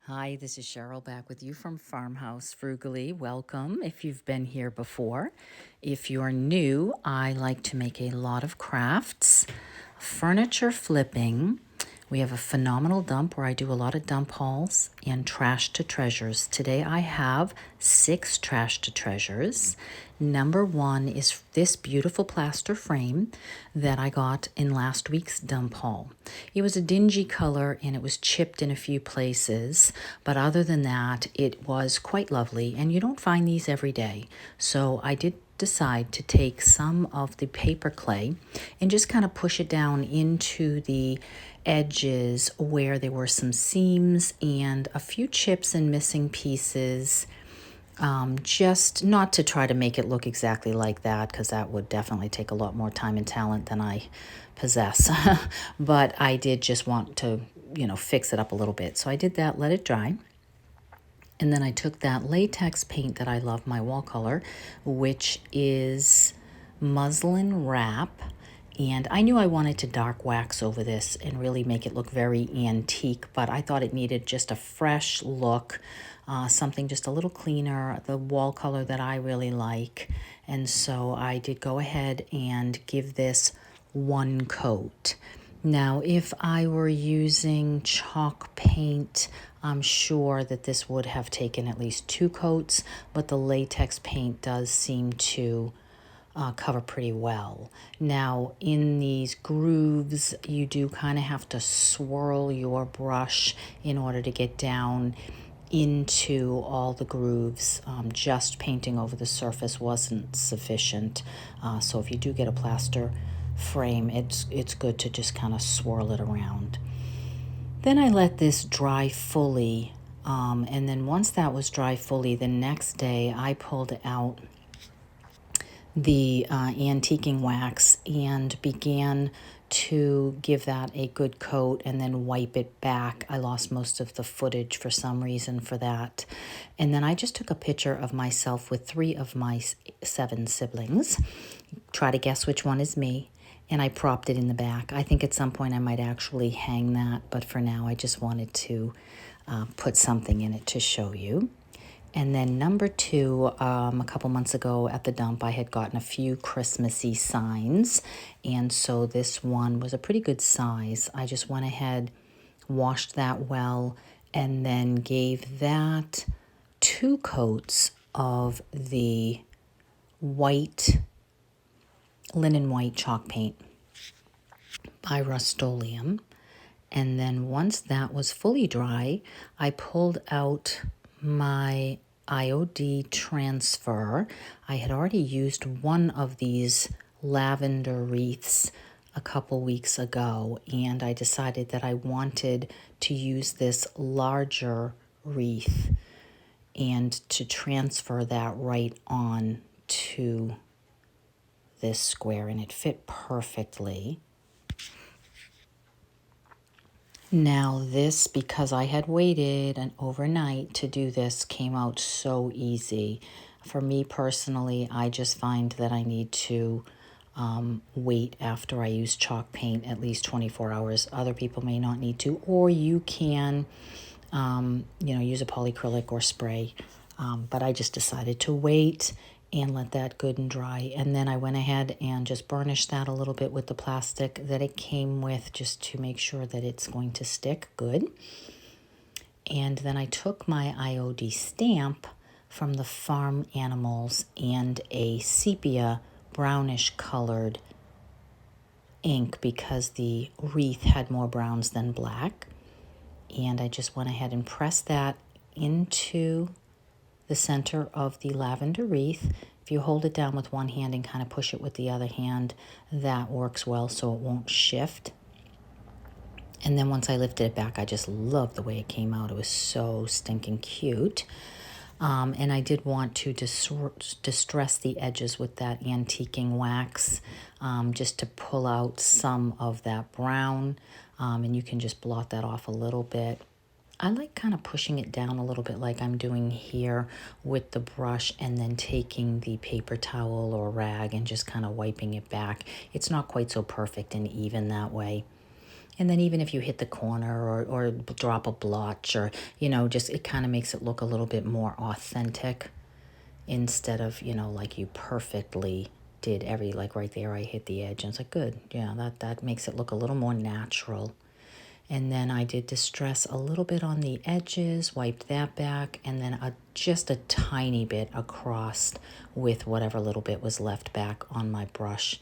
Hi, this is Cheryl back with you from Farmhouse Frugally. Welcome if you've been here before. If you're new, I like to make a lot of crafts, furniture flipping. We have a phenomenal dump where I do a lot of dump hauls and trash to treasures. Today I have 6 trash to treasures. Number 1 is this beautiful plaster frame that I got in last week's dump haul. It was a dingy color and it was chipped in a few places, but other than that, it was quite lovely, and you don't find these every day. So I did decide to take some of the paper clay and just kind of push it down into the edges where there were some seams and a few chips and missing pieces, just not to try to make it look exactly like that, because that would definitely take a lot more time and talent than I possess. But I did just want to, fix it up a little bit. So I did that, let it dry. And then I took that latex paint that I love, my wall color, which is muslin wrap. And I knew I wanted to dark wax over this and really make it look very antique, but I thought it needed just a fresh look, something just a little cleaner, the wall color that I really like. And so I did go ahead and give this one coat. Now, if I were using chalk paint, I'm sure that this would have taken at least 2 coats, but the latex paint does seem to cover pretty well. Now, in these grooves, you do kind of have to swirl your brush in order to get down into all the grooves. Just painting over the surface wasn't sufficient. So if you do get a plaster frame, it's good to just kind of swirl it around. Then I let this dry fully, and then once that was dry fully, the next day I pulled out the antiquing wax and began to give that a good coat and then wipe it back. I lost most of the footage for some reason for that. And then I just took a picture of myself with 3 of my 7 siblings. Try to guess which one is me. And I propped it in the back. I think at some point I might actually hang that, but for now I just wanted to put something in it to show you. And then number 2, a couple months ago at the dump, I had gotten a few Christmassy signs. And so this one was a pretty good size. I just went ahead, washed that well, and then gave that 2 coats of the white, linen white chalk paint by Rust-Oleum. And then once that was fully dry, I pulled out my IOD transfer. I had already used one of these lavender wreaths a couple weeks ago, and I decided that I wanted to use this larger wreath and to transfer that right on to this square, and it fit perfectly. Now this, because I had waited an overnight to do this, came out so easy. For me personally, I just find that I need to wait after I use chalk paint at least 24 hours. Other people may not need to, or you can, use a polyacrylic or spray. But I just decided to wait and let that good and dry. And then I went ahead and just burnished that a little bit with the plastic that it came with, just to make sure that it's going to stick good. And then I took my IOD stamp from the farm animals and a sepia brownish colored ink, because the wreath had more browns than black. And I just went ahead and pressed that into the center of the lavender wreath. If you hold it down with one hand and kind of push it with the other hand, that works well so it won't shift. And then once I lifted it back, I just loved the way it came out. It was so stinking cute. And I did want to distress the edges with that antiquing wax, just to pull out some of that brown. And you can just blot that off a little bit. I like kind of pushing it down a little bit like I'm doing here with the brush, and then taking the paper towel or rag and just kind of wiping it back. It's not quite so perfect and even that way. And then even if you hit the corner or drop a blotch or, just it kind of makes it look a little bit more authentic instead of, like you perfectly did like right there I hit the edge and it's like, good. Yeah, that makes it look a little more natural. And then I did distress a little bit on the edges, wiped that back, and then just a tiny bit across with whatever little bit was left back on my brush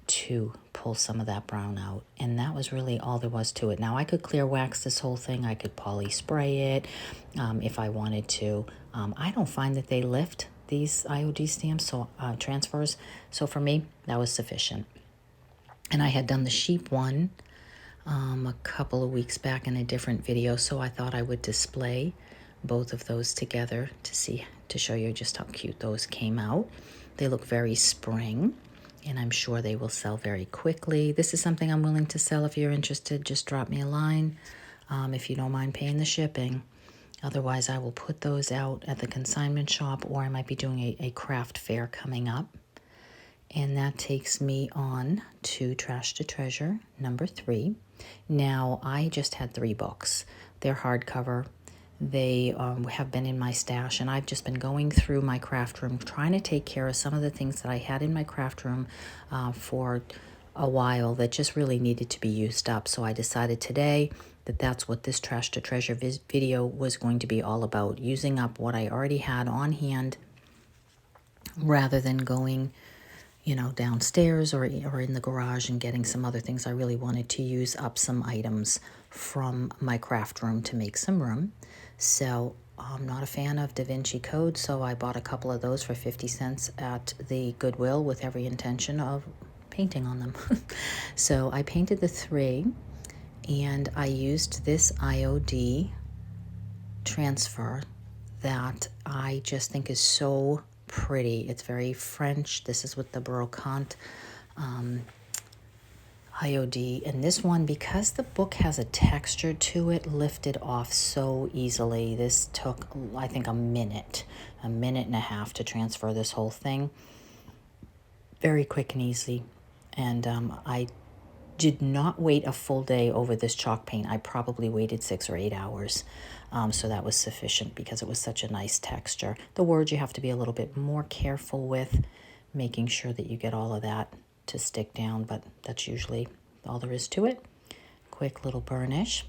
to pull some of that brown out. And that was really all there was to it. Now I could clear wax this whole thing. I could poly spray it if I wanted to. I don't find that they lift these IOD stamps, so transfers. So for me, that was sufficient. And I had done the sheep one a couple of weeks back in a different video, so I thought I would display both of those together to show you just how cute those came out. They look very spring, and I'm sure they will sell very quickly. This is something I'm willing to sell. If you're interested, just drop me a line if you don't mind paying the shipping. Otherwise, I will put those out at the consignment shop, or I might be doing a craft fair coming up. And that takes me on to Trash to Treasure number 3. Now, I just had 3 books. They're hardcover. They have been in my stash, and I've just been going through my craft room, trying to take care of some of the things that I had in my craft room for a while that just really needed to be used up. So I decided today that that's what this Trash to Treasure video was going to be all about, using up what I already had on hand rather than going downstairs or in the garage and getting some other things. I really wanted to use up some items from my craft room to make some room. So I'm not a fan of Da Vinci Code, so I bought a couple of those for 50 cents at the Goodwill with every intention of painting on them. So I painted the 3, and I used this IOD transfer that I just think is so pretty. It's very French. This is with the Brocante IOD. And this one, because the book has a texture to it, lifted off so easily. This took, I think, a minute and a half to transfer this whole thing. Very quick and easy. And I did not wait a full day over this chalk paint. I probably waited 6 or 8 hours. So that was sufficient because it was such a nice texture. The words you have to be a little bit more careful with, making sure that you get all of that to stick down, but that's usually all there is to it. Quick little burnish.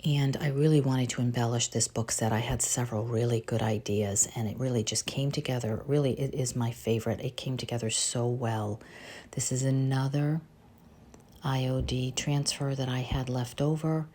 And I really wanted to embellish this book set. I had several really good ideas, and it really just came together. Really, it is my favorite. It came together so well. This is another IOD transfer that I had left over.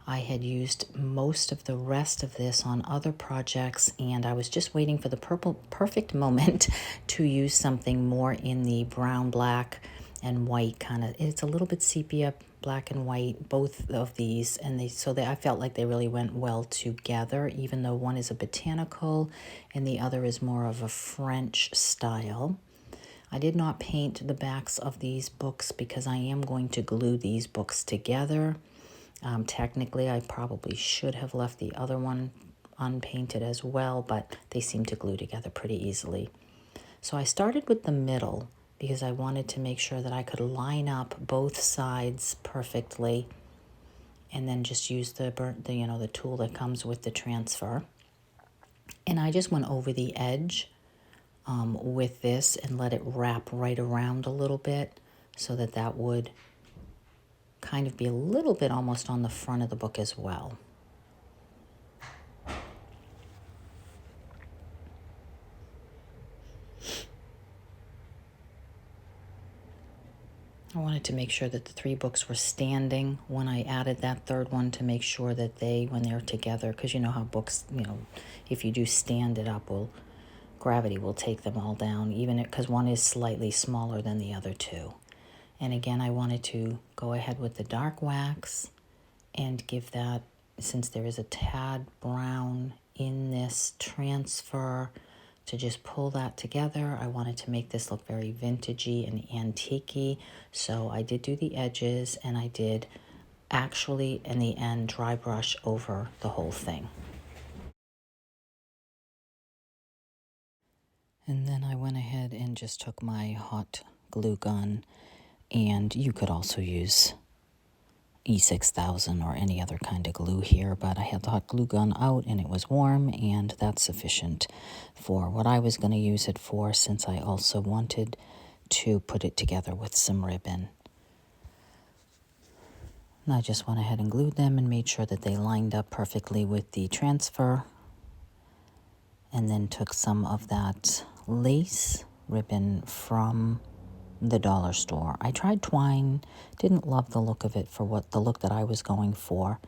I had used most of the rest of this on other projects, and I was just waiting for the perfect moment to use something more in the brown, black, and white kind of. It's a little bit sepia, black and white, both of these, and I felt like they really went well together, even though one is a botanical and the other is more of a French style. I did not paint the backs of these books because I am going to glue these books together. Technically, I probably should have left the other one unpainted as well, but they seem to glue together pretty easily. So I started with the middle because I wanted to make sure that I could line up both sides perfectly, and then just use the tool that comes with the transfer. And I just went over the edge with this and let it wrap right around a little bit so that would kind of be a little bit almost on the front of the book as well. I wanted to make sure that the 3 books were standing when I added that third one, to make sure that when they're together, because you know how books, if you do stand it up, gravity will take them all down, even because one is slightly smaller than the other 2. And again, I wanted to go ahead with the dark wax and give that, since there is a tad brown in this transfer, to just pull that together. I wanted to make this look very vintagey and antique-y. So I did do the edges, and I did actually, in the end, dry brush over the whole thing. And then I went ahead and just took my hot glue gun And you could also use E6000 or any other kind of glue here, but I had the hot glue gun out and it was warm, and that's sufficient for what I was going to use it for, since I also wanted to put it together with some ribbon. And I just went ahead and glued them and made sure that they lined up perfectly with the transfer, and then took some of that lace ribbon from the dollar store. I tried twine, didn't love the look of it for what the look that I was going for,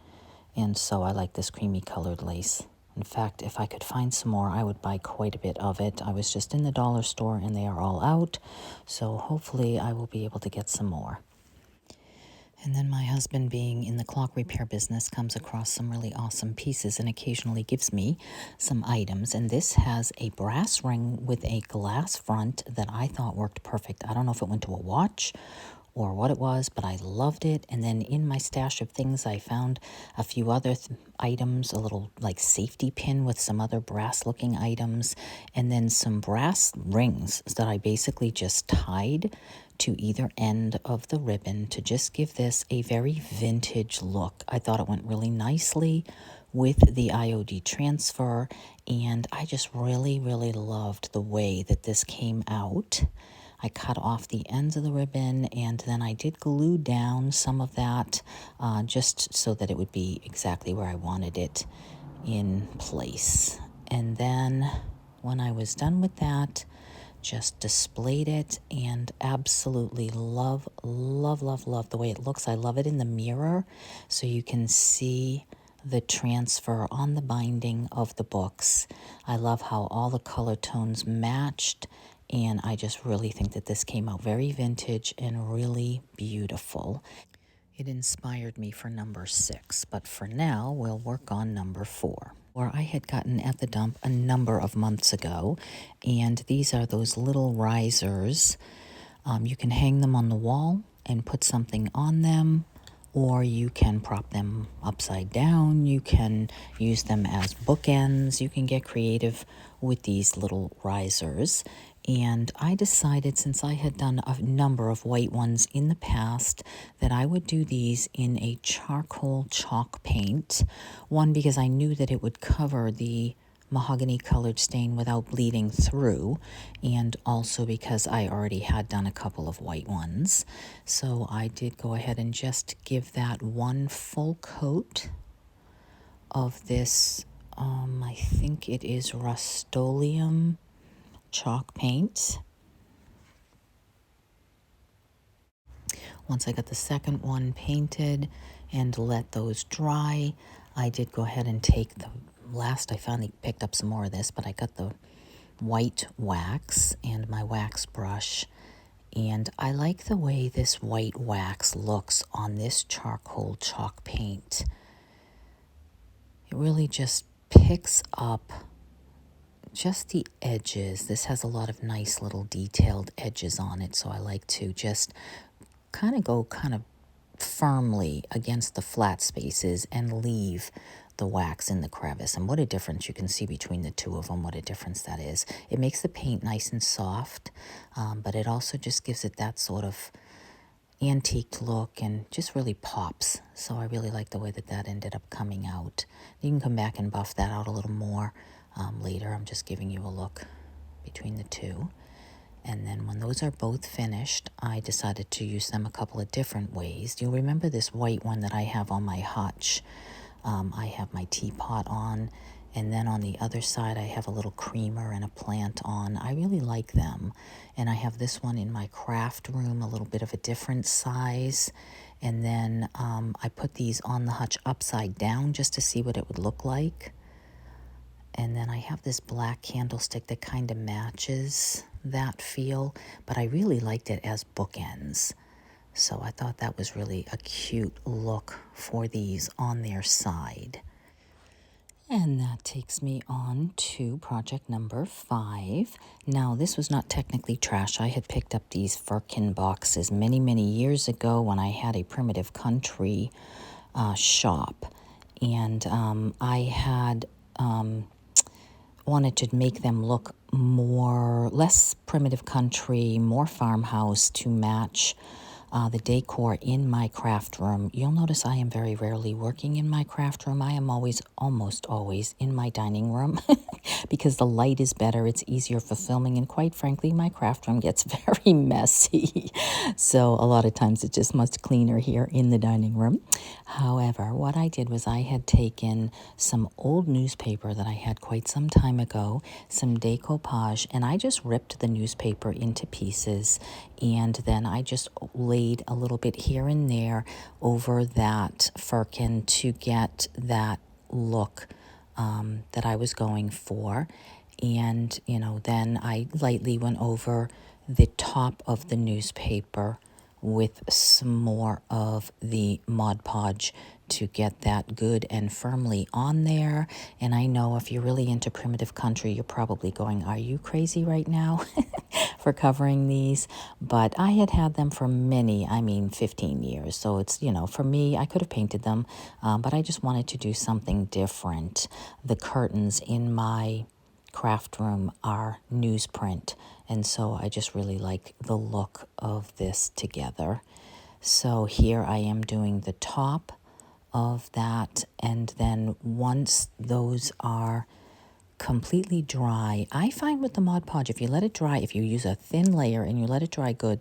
and so I like this creamy colored lace. In fact, if I could find some more, I would buy quite a bit of it. I was just in the dollar store and they are all out, so hopefully I will be able to get some more. And then my husband, being in the clock repair business, comes across some really awesome pieces and occasionally gives me some items. And this has a brass ring with a glass front that I thought worked perfect. I don't know if it went to a watch or what it was, but I loved it. And then in my stash of things, I found a few other items, a little like safety pin with some other brass looking items, and then some brass rings that I basically just tied to either end of the ribbon to just give this a very vintage look. I thought it went really nicely with the IOD transfer, and I just really, really loved the way that this came out. I cut off the ends of the ribbon, and then I did glue down some of that just so that it would be exactly where I wanted it in place. And then when I was done with that, just displayed it, and absolutely love, love, love, love the way it looks. I love it in the mirror, so you can see the transfer on the binding of the books. I love how all the color tones matched, and I just really think that this came out very vintage and really beautiful. It inspired me for number 6, but for now, we'll work on number 4. Or I had gotten at the dump a number of months ago, and these are those little risers. You can hang them on the wall and put something on them, or you can prop them upside down. You can use them as bookends. You can get creative with these little risers. And I decided, since I had done a number of white ones in the past, that I would do these in a charcoal chalk paint. One, because I knew that it would cover the mahogany colored stain without bleeding through, and also because I already had done a couple of white ones. So I did go ahead and just give that one full coat of this, I think it is Rust-Oleum chalk paint. Once I got the second one painted and let those dry, I did go ahead and take the last, I finally picked up some more of this, but I got the white wax and my wax brush, and I like the way this white wax looks on this charcoal chalk paint. It really just picks up just the edges. This has a lot of nice little detailed edges on it, so I like to just kind of firmly against the flat spaces and leave the wax in the crevice. And what a difference you can see between the two of them, what a difference that is. It makes the paint nice and soft, but it also just gives it that sort of antique look and just really pops. So I really like the way that that ended up coming out. You can come back and buff that out a little more later. I'm just giving you a look between the two. And then when those are both finished, I decided to use them a couple of different ways. You'll remember this white one that I have on my hutch. I have my teapot on, and then on the other side I have a little creamer and a plant on. I really like them. And I have this one in my craft room, a little bit of a different size. And then I put these on the hutch upside down just to see what it would look like. And then I have this black candlestick that kind of matches that feel, but I really liked it as bookends. So I thought that was really a cute look for these on their side. And that takes me on to project number 5. Now, this was not technically trash. I had picked up these Firkin boxes many, many years ago when I had a primitive country shop. And I had wanted to make them look less primitive country, more farmhouse, to match the decor in my craft room. You'll notice I am very rarely working in my craft room. I am almost always in my dining room because the light is better. It's easier for filming. And quite frankly, my craft room gets very messy. So a lot of times it's just much cleaner here in the dining room. However, what I did was I had taken some old newspaper that I had quite some time ago, some decoupage, and I just ripped the newspaper into pieces, and then I just laid a little bit here and there over that firkin to get that look that I was going for. And, then I lightly went over the top of the newspaper with some more of the Mod Podge to get that good and firmly on there. And I know if you're really into primitive country, you're probably going, are you crazy right now for covering these? But I had them for 15 years. So it's, for me, I could have painted them, but I just wanted to do something different. The curtains in my craft room are newsprint, and so I just really like the look of this together. So here I am doing the top of that, and then once those are completely dry, I find with the Mod Podge, if you let it dry, if you use a thin layer and you let it dry good,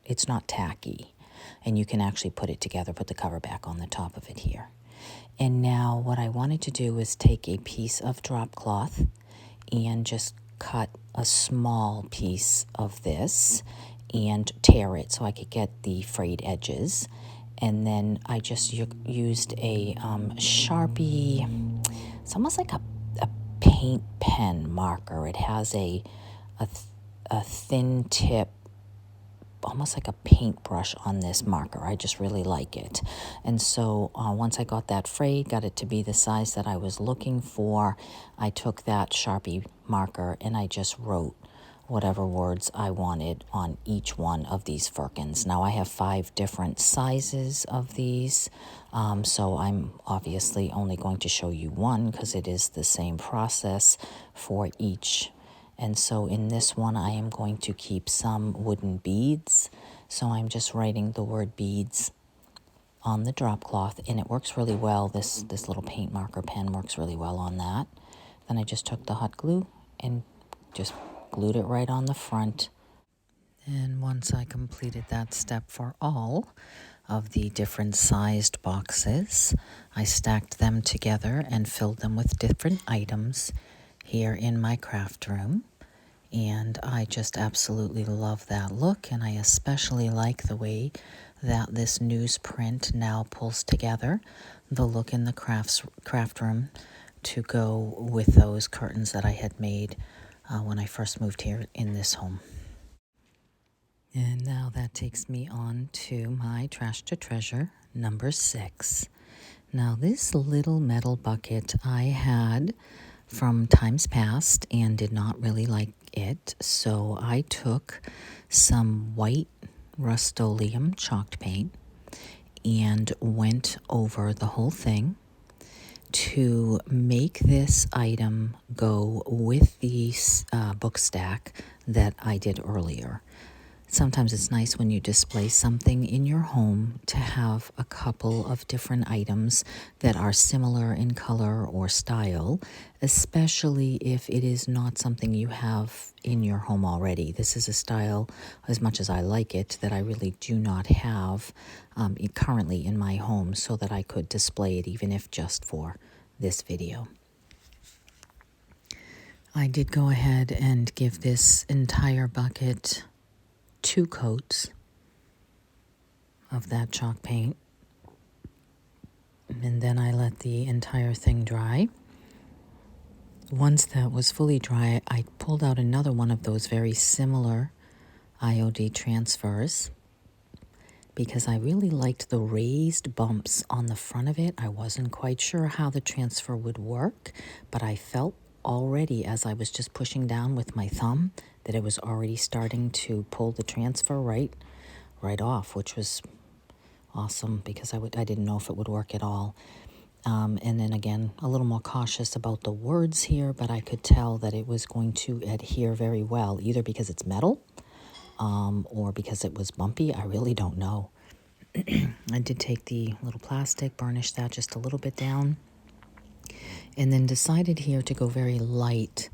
it's not tacky, and you can actually put it together, put the cover back on the top of it here. And now what I wanted to do is take a piece of drop cloth and just cut a small piece of this and tear it so I could get the frayed edges. And then I just used a Sharpie. It's almost like a paint pen marker. It has a thin tip, almost like a paintbrush on this marker. I just really like it. And so once I got that frayed, got it to be the size that I was looking for, I took that Sharpie marker and I just wrote whatever words I wanted on each one of these firkins. Now I have 5 different sizes of these, so I'm obviously only going to show you one because it is the same process for each. And so in this one, I am going to keep some wooden beads. So I'm just writing the word beads on the drop cloth, and it works really well. This little paint marker pen works really well on that. Then I just took the hot glue and just glued it right on the front. And once I completed that step for all of the different sized boxes, I stacked them together and filled them with different items here in my craft room. And I just absolutely love that look, and I especially like the way that this newsprint now pulls together the look in the craft room to go with those curtains that I had made when I first moved here in this home. And now that takes me on to my Trash to Treasure number 6. Now this little metal bucket I had from times past and did not really like it, so I took some white Rust-Oleum chalk paint and went over the whole thing to make this item go with the book stack that I did earlier. Sometimes it's nice when you display something in your home to have a couple of different items that are similar in color or style, especially if it is not something you have in your home already. This is a style, as much as I like it, that I really do not have currently in my home, so that I could display it even if just for this video. I did go ahead and give this entire bucket 2 coats of that chalk paint, and then I let the entire thing dry. Once that was fully dry, I pulled out another one of those very similar IOD transfers because I really liked the raised bumps on the front of it. I wasn't quite sure how the transfer would work, but I felt already as I was just pushing down with my thumb that it was already starting to pull the transfer right off, which was awesome because I didn't know if it would work at all. And then again, a little more cautious about the words here, but I could tell that it was going to adhere very well, either because it's metal or because it was bumpy. I really don't know. I did take the little plastic, burnish that just a little bit down, and then decided here to go very light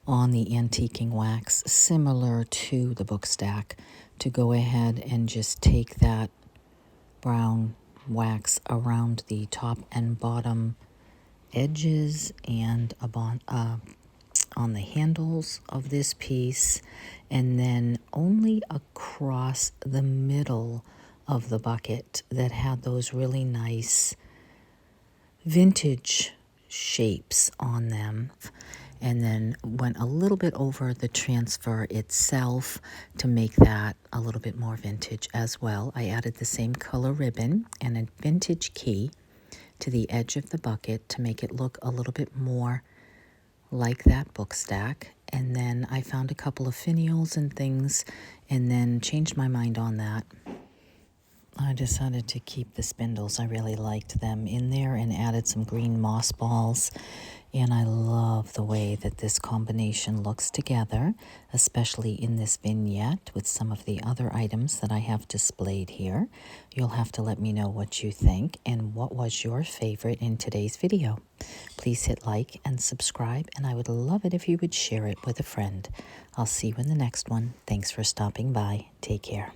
on the antiquing wax, similar to the book stack, to go ahead and just take that brown wax around the top and bottom edges and on the handles of this piece, and then only across the middle of the bucket that had those really nice vintage shapes on them, and then went a little bit over the transfer itself to make that a little bit more vintage as well. I added the same color ribbon and a vintage key to the edge of the bucket to make it look a little bit more like that book stack. And then I found a couple of finials and things and then changed my mind on that. I decided to keep the spindles. I really liked them in there, and added some green moss balls. And I love the way that this combination looks together, especially in this vignette with some of the other items that I have displayed here. You'll have to let me know what you think and what was your favorite in today's video. Please hit like and subscribe, and I would love it if you would share it with a friend. I'll see you in the next one. Thanks for stopping by. Take care.